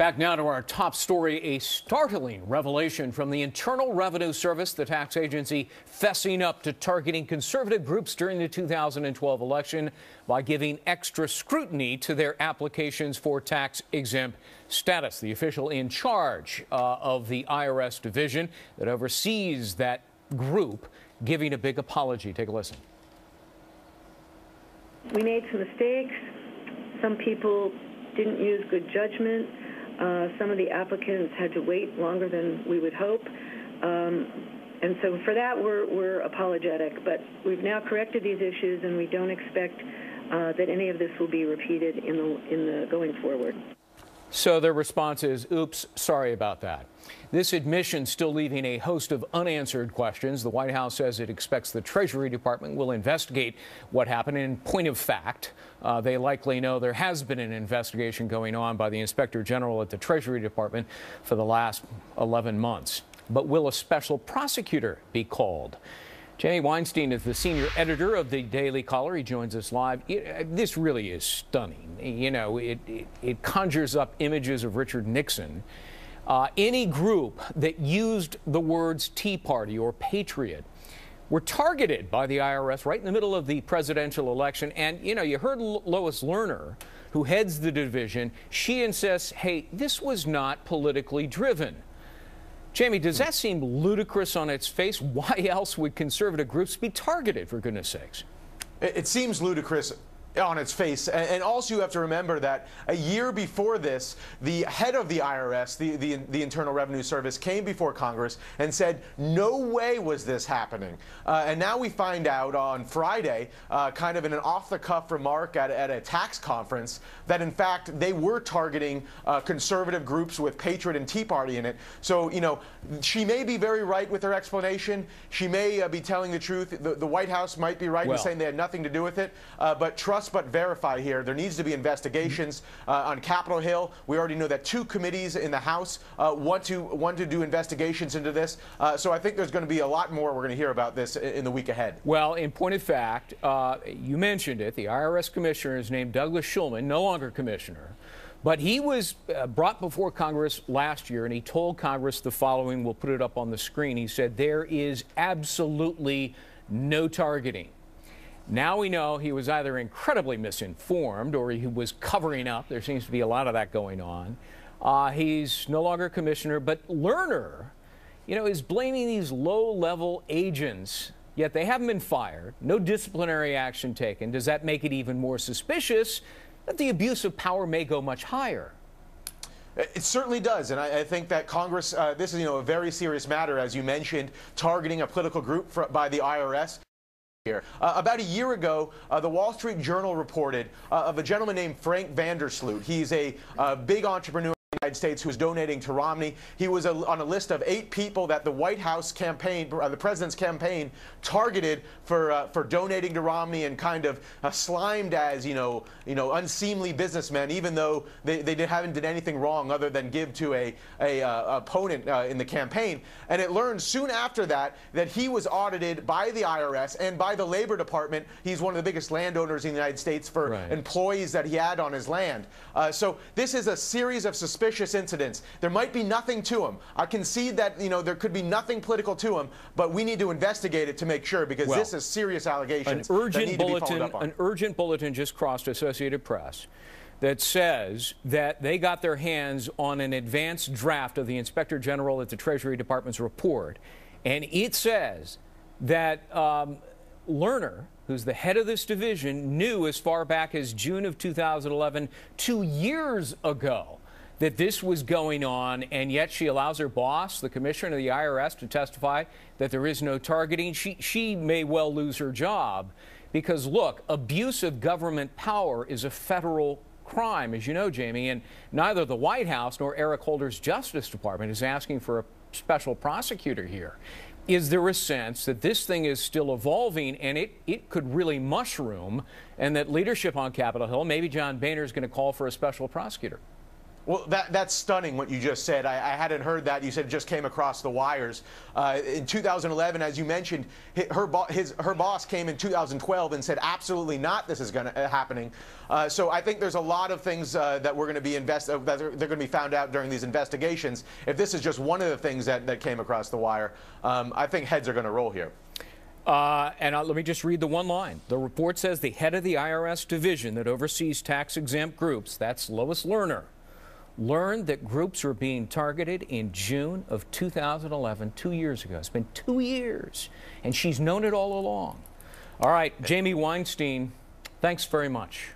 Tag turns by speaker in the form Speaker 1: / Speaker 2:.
Speaker 1: Back now to our top story, a startling revelation from the Internal Revenue Service, the tax agency fessing up to targeting conservative groups during the 2012 election by giving extra scrutiny to their applications for tax-exempt status. The official in charge of the IRS division that oversees that group giving a big apology. Take a listen.
Speaker 2: We made some mistakes. Some people didn't use good judgment. Some of the applicants had to wait longer than we would hope. And so for that, we're apologetic. But we've now corrected these issues, and we don't expect that any of this will be repeated in the going forward.
Speaker 1: So their response is, oops, sorry about that. This admission still leaving a host of unanswered questions. The White House says it expects the Treasury Department will investigate what happened. In point of fact, they likely know there has been an investigation going on by the Inspector General at the Treasury Department for the last 11 months. But will a special prosecutor be called? Jamie Weinstein is the senior editor of the Daily Caller. He joins us live. This really is stunning. You know, it conjures up images of Richard Nixon. Any group that used the words Tea Party or Patriot were targeted by the IRS right in the middle of the presidential election. And, you know, you heard Lois Lerner, who heads the division. She insists, hey, this was not politically driven. Jamie, does that seem ludicrous on its face? Why else would conservative groups be targeted, for goodness sakes?
Speaker 3: It seems ludicrous on its face. And also you have to remember that a year before this, the head of the IRS, the Internal Revenue Service, came before Congress and said, no way was this happening. And now we find out on Friday, kind of in an off-the-cuff remark at a tax conference, that in fact they were targeting conservative groups with Patriot and Tea Party in it. So, you know, she may be very right with her explanation. She may be telling the truth. The White House might be right in saying they had nothing to do with it. But trust but verify here. There needs to be investigations on Capitol Hill. We already know that 2 committees in the House want to do investigations into this. So I think there's going to be a lot more we're going to hear about this in the week ahead.
Speaker 1: Well, in point of fact, you mentioned it. The IRS commissioner is named Douglas Shulman, no longer commissioner. But he was brought before Congress last year, and he told Congress the following. We'll put it up on the screen. He said, there is absolutely no targeting. Now we know he was either incredibly misinformed or he was covering up. There seems to be a lot of that going on. He's no longer commissioner, but Lerner, you know, is blaming these low-level agents, yet they haven't been fired, no disciplinary action taken. Does that make it even more suspicious that the abuse of power may go much higher?
Speaker 3: It certainly does, and I think that Congress, this is, you know, a very serious matter, as you mentioned, targeting a political group by the IRS. Here. About a year ago, the Wall Street Journal reported of a gentleman named Frank Vandersloot. He's a big entrepreneur in the United States who was donating to Romney. He was on a list of 8 people that the White House campaign, the president's campaign, targeted for donating to Romney and kind of slimed as, you know, unseemly businessmen, even though they haven't done anything wrong other than give to a opponent in the campaign. And it learned soon after that he was audited by the IRS and by the Labor Department. He's one of the biggest landowners in the United States for employees that he had on his land. So this is a series of suspicious incidents. There might be nothing to him. I concede that, you know, there could be nothing political to him, but we need to investigate it to make sure, because this is serious allegations that need to be followed up on.
Speaker 1: An urgent bulletin just crossed Associated Press that says that they got their hands on an advanced draft of the Inspector General at the Treasury Department's report, and it says that Lerner, who's the head of this division, knew as far back as June of 2011, 2 years ago, that this was going on, and yet she allows her boss, the commissioner of the IRS, to testify that there is no targeting. She may well lose her job because, look, abuse of government power is a federal crime, as you know, Jamie, and neither the White House nor Eric Holder's Justice Department is asking for a special prosecutor here. Is there a sense that this thing is still evolving and it could really mushroom, and that leadership on Capitol Hill, maybe John Boehner, is going to call for a special prosecutor?
Speaker 3: Well, that's stunning what you just said. I hadn't heard that. You said it just came across the wires. In 2011, as you mentioned, her boss came in 2012 and said, absolutely not, this is happening. So I think there's a lot of things that we're going to be they're going to be found out during these investigations. If this is just one of the things that came across the wire, I think heads are going to roll here.
Speaker 1: Let me just read the one line. The report says the head of the IRS division that oversees tax-exempt groups, that's Lois Lerner, learned that groups were being targeted in June of 2011, 2 years ago. It's been 2 years, and she's known it all along. All right, Jamie Weinstein, thanks very much.